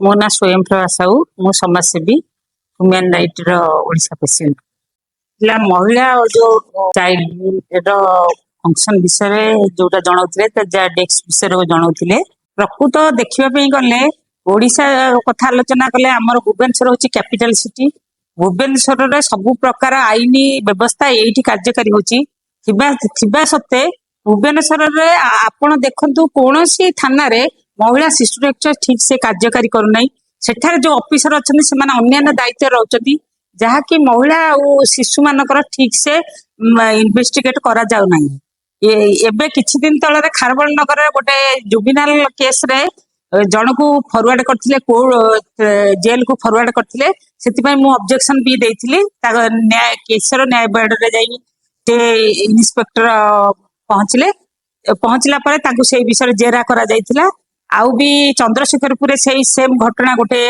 मो ना स्वयं प्रभा साहू मु समाजसेवी ह्यूमन राइट ओडिशा प्रेसिडेंट पिला महिला और जो चाइल्ड फंक्शन विषय जोटा जनाऊे डेस्क विषय जनाऊे प्रकृत देखा गले ओडिशा कथा आलोचना कले आमर भुवनेश्वर हूँ कैपिटल सिटी भुवनेश्वर रे सबु प्रकार आईन व्यवस्था ये कार्यकारी होगा सत्वे भुवनेश्वर रे आपण देखु कौन सी थाना रे महिला शिशु रक्षा ठीक से कार्यकारी करूना सेठारे जो ऑफिसर अच्छा से अन्य दायित्व रोचती जहाँकि महिला और शिशु मानकर ठीक से इन्वेस्टिगेट करा जाउ नाही। एबे किछि दिन तले खारबल नगर गोटे जुबिनाल केस रे जन को फॉरवर्ड करथिले कोर्ट जेल को फॉरवर्ड करथिले सेति मु ऑब्जेक्शन भी देइथिले न्याय केसर न्याय बोर्ड रे जाई ते इंस्पेक्टर पहुंचला पर ताकू से विषय जेरा करा जाइथिला आउ भी चंद्रशेखरपुर से सेम घटना गोटे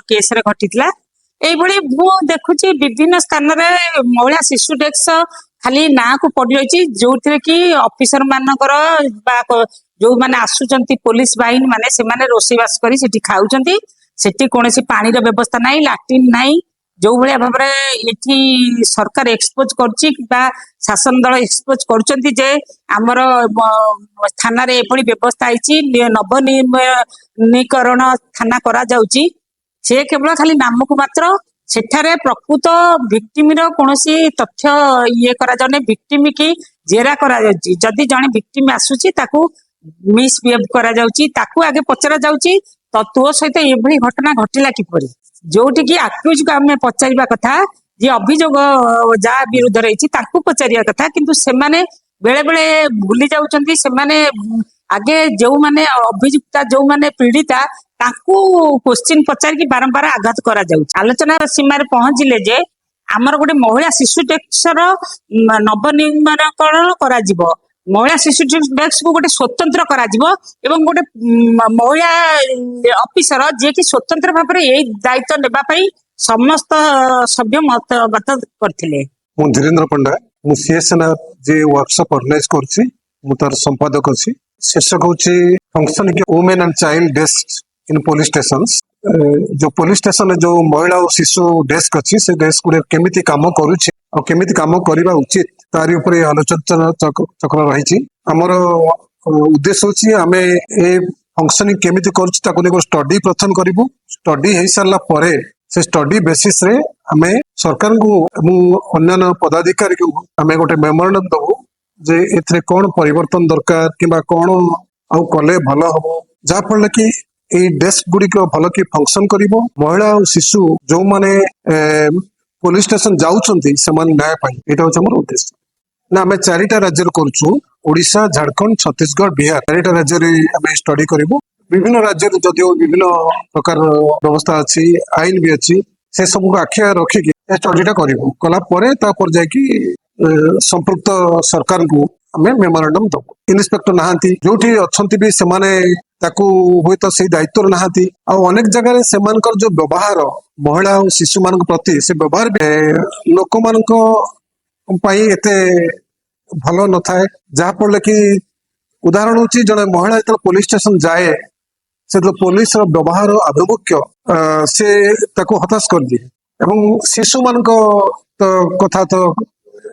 केस रे घटितला एभली मु देखुची विभिन्न स्थान रे महिला शिशु डेस्क खाली ना को पड़ी रही जो कि ऑफिसर मानकर जो माने आसुचंती पुलिस बाहिनी माने से माने रोषेईवास करी सेठी खाउचंती सेठी कोनोसी पानी रो व्यवस्था नाही लैट्रिन नाही जो भाया भाव ये सरकार एक्सपोज करछि बा शासन दल एक्सपोज करछंती जे आमर थाना रे एभली व्यवस्था आइछि नवनीकरण थाना करा जाउछि से केवल खाली नाम को मात्र सेठारे प्रकृत विक्टिम रो कोनोसी तथ्य ये करा जाने विक्टिम की जेरा करा जाउछि जदि जने विक्टिम आसुछि ताकू मिसबिहेव करा जाउछि ताकू आगे पचरा जाउछि तो तो सहित एभली घटना घटिला किपरि जोटी की आक्यूज को आम पचार कथा जी अभियोग जा विरुद्ध रही पचार कथा किंतु से माने बेले बेले भूली जाउचंती से माने आगे जो माने अभियुक्ता जो माने पीड़िता ताकू क्वेश्चन पचार की बारंबार आघात करा जाउछ आलोचना सीमा रे पहुंचले जे आमर गोटे महिला शिशु डेस्क नवनिर्माणकरण करा जिवो महिला शिशु डेस्क को गोटे स्वतंत्र करा जिवो एवं गोटे महिला ऑफिसर जे कि स्वतंत्र भाव में यही दायित्व नेबा पई समस्त सभ्य मतगत करथिले। मु धीरेन्द्र पंडा मु Csnr जे वर्कशॉप ऑर्गेनाइज करछि मु तार संपादक अछि शीर्षक होछि functioning women and child desk in police stations जो पुलिस स्टेशन जो महिला और शिशु डेस्क अच्छी से डेस्क गुड़े केमिति काम करुछि और केमिति काम करबा उचित तारी ऊपर आलोचना चक्र रही हमर उद्देश्य होछि आमे ए फंक्शनिंग केमिति करुछि ताको ने स्टडी प्रथम करिवु स्टडी हेई सारला परे से स्टडी बेसिस रे आमे सरकार को अन्य पदाधिकारी को आमे गोटे मेमोरेंडम दबु जे एथरे कोन परिवर्तन दरकार किबा कोन आउ कले भलो हबो जा फल कि ए डेस्क गुडी को भलो कि फंक्शन करिवो महिला और शिशु जो माने पुलिस स्टेशन जाउचंती समान न्याय पाई एटा होछ हमर उद्देश्य ना आमे चारिटा राज्य करछु ओडिशा झारखंड छत्तीसगढ़ बिहार चारिटा राज्य रे आमे स्टडी करिवो विभिन्न राज्य जदियो विभिन्न प्रकार व्यवस्था अछि आईन भी अछि से सब को आखिया रखि के स्टडीटा करिवो कला परे ता पर जाय कि संपुक्त सरकार को आमे मेमोरेंडम दबो इंस्पेक्टर नहांती जोठी अछंती भी से माने ताकू हुए तो से दायित्व नहांती आ अनेक जगह रे सेमानकर जो व्यवहार महिला और शिशु मान प्रति से व्यवहार लोक मान एते भलो न थाए जहा पड़े कि उदाहरण होची जने महिला जो पुलिस स्टेशन जाए से तो पुलिस व्यवहार आभिमुख्य से ताको हताश कर दिए एवं शिशु मान तो कथा तो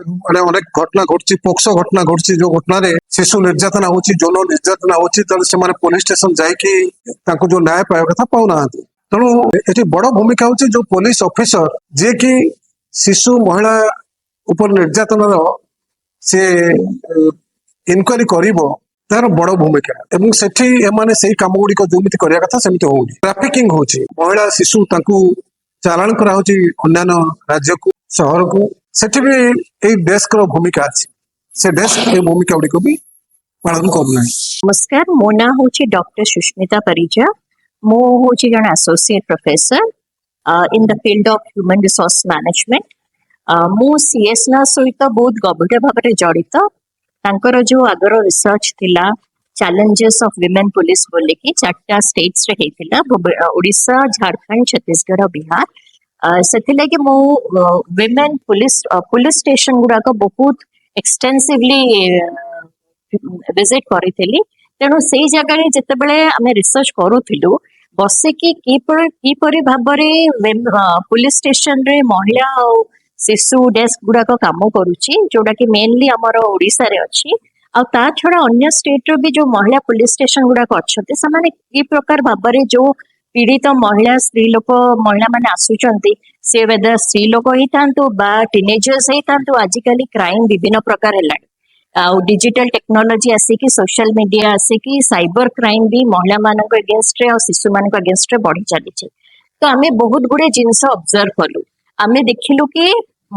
माने अनेक घटना घटची पोक्सो घटना घटची जो घटना रे शिशु निर्यातना होची जौन निर्यातना होची तले से माने पुलिस स्टेशन जाई कि ताको जो न्याय पाए कथा पाउ ना तेणु एठी बड़ भूमिका होची जो पुलिस ऑफिसर जे कि शिशु महिला ऊपर निर्यातनार से इनक्वारी करिवो तार बड़ भूमिका एवं सेठी एमाने सेही काम गुडी को जोमिति करिया कथा सेमिति होउनी ट्रैफिकिंग होची महिला शिशु ताकू चालान करा होची अन्य राज्य को शहर को सेठी भी ए डेस्क रो भूमिका अछि से डेस्क ए भूमिका गुडी को भी पालन करना नमस्कार मो ना होची डॉक्टर सुष्मिता परिजा मो होची जन associate professor in the field of human resource management मु Csnr सहित बहुत गभीर भाव में जड़ित तांकर जो आगर रिसर्च थिला चैलेंजेस ऑफ विमेन पुलिस बोले कि 4टा स्टेट्स रे हेतिला ओडिशा झारखंड छत्तीसगढ़ बिहार सेथिले कि मो विमेन पुलिस स्टेशन गुडा को बहुत एक्सटेंसिवली विजिट करिथिली तेणु से जगह जिते बड़े आम रिसर्च करूँ बसिकी किपरि भाबरे पुलिस स्टेशन रे महिला और शिशु डेस्क गुड़ाक काम करुच्ची जोटा कि मेनली आमर ओडिशा रे अच्छी आ ता छड़ा अन्य स्टेट रो भी जो महिला पुलिस स्टेशन गुड़ाक अच्छे से कि प्रकार भाबरे जो पीड़ित महिला स्त्री लोक महिला माने आसुचंती से वेदर स्त्री लोक ही थांतु बा टीनेजर्स ही थांतु आजिकली क्राइम विभिन्न प्रकार हेलानी डिजिटल टेक्नोलोजी आसिकी सोशल मीडिया आसिकी साइबर क्राइम भी महिला मानक अगेंस्ट रे और शिशु मानक अगेंस्ट रे बढ़ी चली तो आमे बहुत गुड़े जिनस ऑब्जर्व कलु आमे देखिलु कि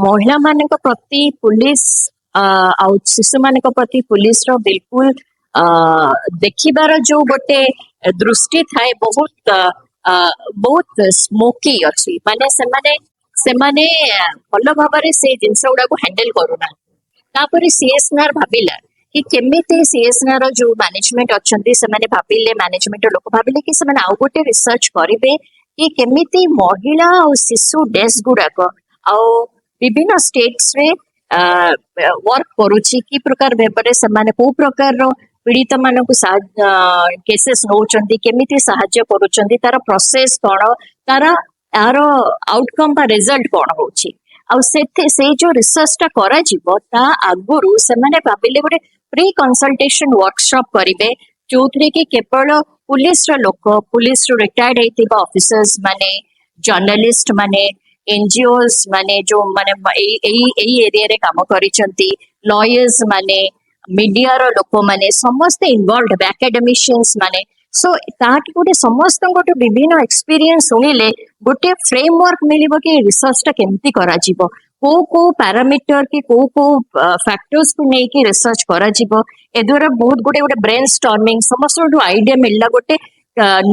महिला मानक प्रति पुलिस आउ शिशु मानक प्रति पुलिस रो बिल्कुल देखिबार जो गोटे दृष्टि थाए बहुत स्मोकी अच्छी माने सेमाने भल भाव से जिनस गुड़ा को हैंडल करूना तापर सीएसआर भाविला कि केमिति सीएसआर जो मैनेजमेंट अच्छंती से माने भाबिले मैनेजमेंट लोक भाबिले कि से माने आउ गोटे रिसर्च करिवे कि केमिति महिला और शिशु डेस्क गुड़ाक आउ विभिन्न स्टेट्स रे वर्क करूची कि प्रकार भाबरे से माने को प्रकार रो पीड़ित मानक केसेस नौचंती केमिति सहाय्य करूचंती तार प्रोसेस कोन तार यार आउटकम बा रिजल्ट कोन होची आ से जो रिसर्च टा करा जीवो ता आगुरु से माने भाबिले गोटे प्री कंसल्टेशन वर्कशॉप करिवे जोथरे कि केवल पुलिस रो लोक पुलिस रो रिटायर्ड हेतिबा ऑफिसर्स माने जर्नलिस्ट माने एनजीओस माने जो माने एई एरिया रे काम करिसंती लॉयर्स माने मीडिया रो लोक माने समस्त इन्वॉल्वड एकेडमिशियंस माने सो ताकि गोटे समस्त गोटे विभिन्न एक्सपीरियंस सुनिले गोटे फ्रेमवर्क मिलिबो कि रिसर्च टा केमती करा जीवो को पैरामीटर कि को फैक्टर्स को नै कि रिसर्च करा जीवो ए द्वारा बहुत गोटे ब्रेन स्टॉर्मिंग समस्त आइडिया मिलला गोटे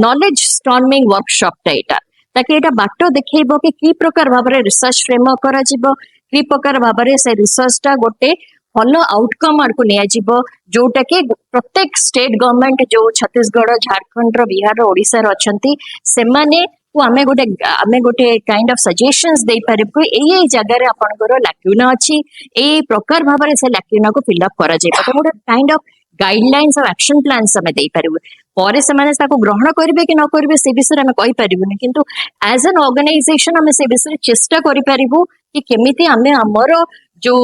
नॉलेज स्टॉर्मिंग वर्कशॉप टा एटा ताकि एटा बाटो देखैबो कि प्रकार भाबरे रिसर्च फ्रेमवर्क करा जीवो कि प्रकार भाबरे से रिसर्च टा गोटे भल आउटकम आड़ को नियाजिबो जोटा कि प्रत्येक स्टेट गवर्नमेंट जो छत्तीसगढ़ झारखंड बिहार ओडिशा अच्छंती सेमाने को आमे गोटे काइंड ऑफ सजेशंस दे परिबो एई जगह रे आपनकर लैक्यूना अछि एई प्रकार भाबरे से लैक्यूना को फिल अप करा जाय तो गोटे काइंड ऑफ गाइडलाइंस और एक्शन प्लान्स हमें दे परिबो परे से माने ताको ग्रहण करिवे कि न करिवे से विषय हमें कहि परिबोनी किंतु एज एन ऑर्गेनाइजेशन हमें से विषय चेष्टा करि परिबो कि केमिति हमें हमर जो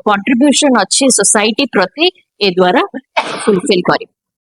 कंट्रीब्यूशन अच्छी सोसाइटी प्रति ए द्वारा फुलफिल करी